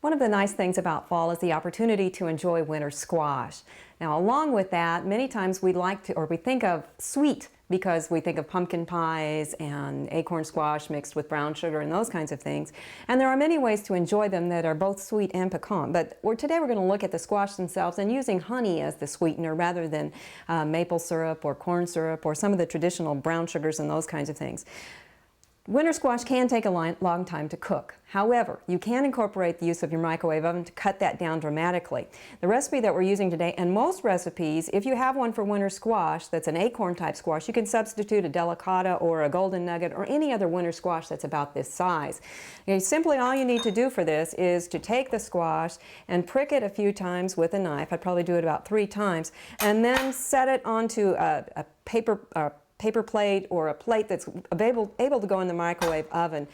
One of the nice things about fall is the opportunity to enjoy winter squash. Now, along with that, many times we think of sweet because we think of pumpkin pies and acorn squash mixed with brown sugar and those kinds of things. And there are many ways to enjoy them that are both sweet and pecan. But today we're going to look at the squash themselves and using honey as the sweetener rather than maple syrup or corn syrup or some of the traditional brown sugars and those kinds of things. Winter squash can take a long time to cook. However, you can incorporate the use of your microwave oven to cut that down dramatically. The recipe that we're using today, and most recipes, if you have one for winter squash that's an acorn type squash, you can substitute a delicata or a golden nugget or any other winter squash that's about this size. Simply all you need to do for this is to take the squash and prick it a few times with a knife. I'd probably do it about 3 times, and then set it onto a paper plate or a plate that's able to go in the microwave oven.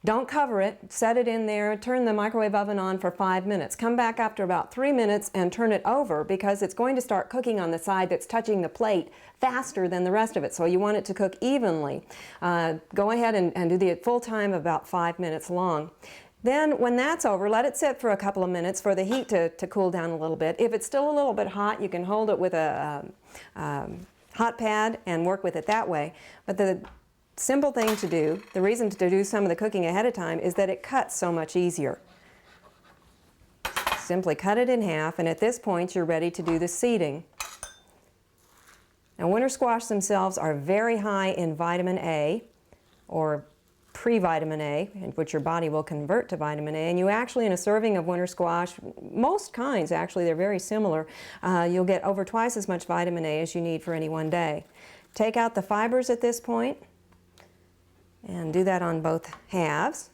Don't cover it, set it in there, turn the microwave oven on for 5 minutes. Come back after about 3 minutes and turn it over because it's going to start cooking on the side that's touching the plate faster than the rest of it. So you want it to cook evenly. Go ahead and do the full time about 5 minutes long. Then when that's over, let it sit for a couple of minutes for the heat to cool down a little bit. If it's still a little bit hot, you can hold it with a hot pad and work with it that way. But the simple thing to do, the reason to do some of the cooking ahead of time, is that it cuts so much easier. Simply cut it in half, and at this point you're ready to do the seeding. Now, winter squash themselves are very high in vitamin A, or pre-vitamin A, which your body will convert to vitamin A, and you actually, in a serving of winter squash, most kinds actually, they're very similar, you'll get over twice as much vitamin A as you need for any one day. Take out the fibers at this point, and do that on both halves.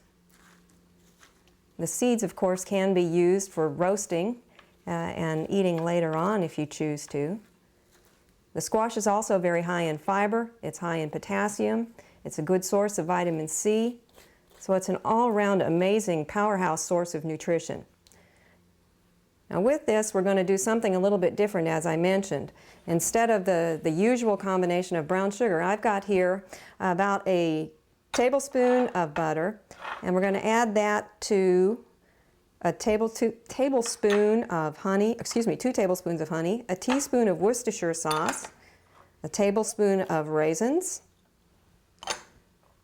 The seeds, of course, can be used for roasting and eating later on if you choose to. The squash is also very high in fiber, it's high in potassium, it's a good source of vitamin C, so it's an all-around amazing powerhouse source of nutrition. Now with this, we're going to do something a little bit different, as I mentioned. Instead of the usual combination of brown sugar, I've got here about a tablespoon of butter, and we're going to add that to a tablespoon of honey, 2 tablespoons of honey, a teaspoon of Worcestershire sauce, a tablespoon of raisins,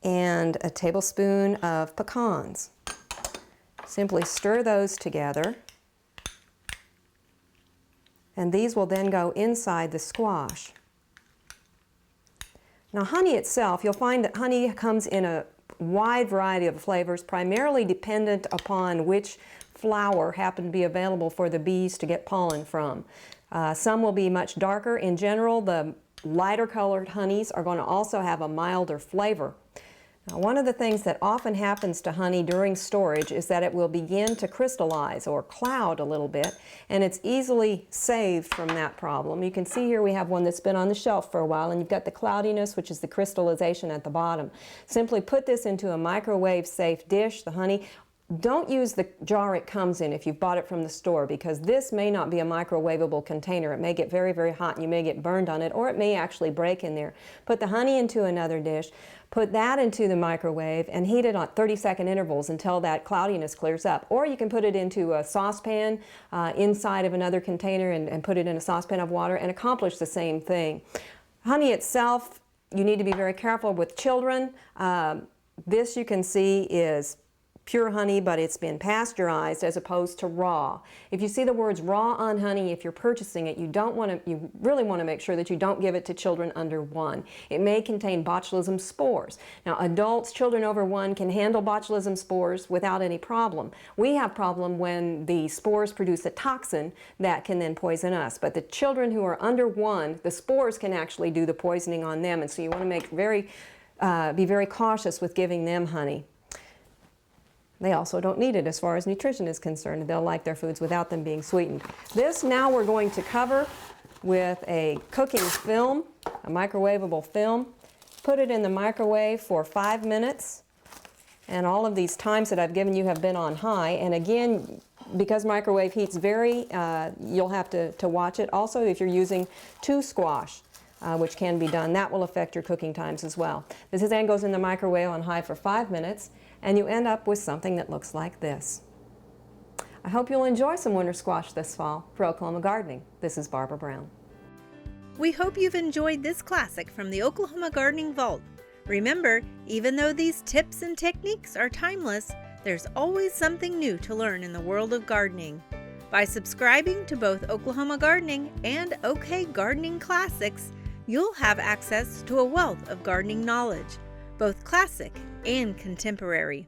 and a tablespoon of pecans. Simply stir those together, and these will then go inside the squash. Now, honey itself, you'll find that honey comes in a wide variety of flavors, primarily dependent upon which flower happened to be available for the bees to get pollen from. Some will be much darker. In general, the lighter colored honeys are going to also have a milder flavor. Now, one of the things that often happens to honey during storage is that it will begin to crystallize or cloud a little bit, and it's easily saved from that problem. You can see here we have one that's been on the shelf for a while, and you've got the cloudiness, which is the crystallization at the bottom. Simply put this into a microwave-safe dish, the honey. Don't use the jar it comes in if you've bought it from the store, because this may not be a microwavable container. It may get very, very hot and you may get burned on it, or it may actually break in there. Put the honey into another dish, put that into the microwave, and heat it on 30-second intervals until that cloudiness clears up. Or you can put it into a saucepan inside of another container and put it in a saucepan of water and accomplish the same thing. Honey itself, you need to be very careful with children. This, you can see, is pure honey, but it's been pasteurized as opposed to raw. If you see the words raw on honey, if you're purchasing it, you really want to make sure that you don't give it to children under 1. It may contain botulism spores. Now, adults, children over 1 can handle botulism spores without any problem. We have problem when the spores produce a toxin that can then poison us. But the children who are under 1, the spores can actually do the poisoning on them, and so you want to be very cautious with giving them honey. They also don't need it as far as nutrition is concerned. They'll like their foods without them being sweetened. This now we're going to cover with a cooking film, a microwavable film. Put it in the microwave for 5 minutes. And all of these times that I've given you have been on high. And again, because microwave heats vary, you'll have to watch it. Also, if you're using 2 squash, which can be done, that will affect your cooking times as well. This then goes in the microwave on high for 5 minutes. And you end up with something that looks like this. I hope you'll enjoy some winter squash this fall. For Oklahoma Gardening, this is Barbara Brown. We hope you've enjoyed this classic from the Oklahoma Gardening Vault. Remember, even though these tips and techniques are timeless, there's always something new to learn in the world of gardening. By subscribing to both Oklahoma Gardening and OK Gardening Classics, you'll have access to a wealth of gardening knowledge, both classic and contemporary.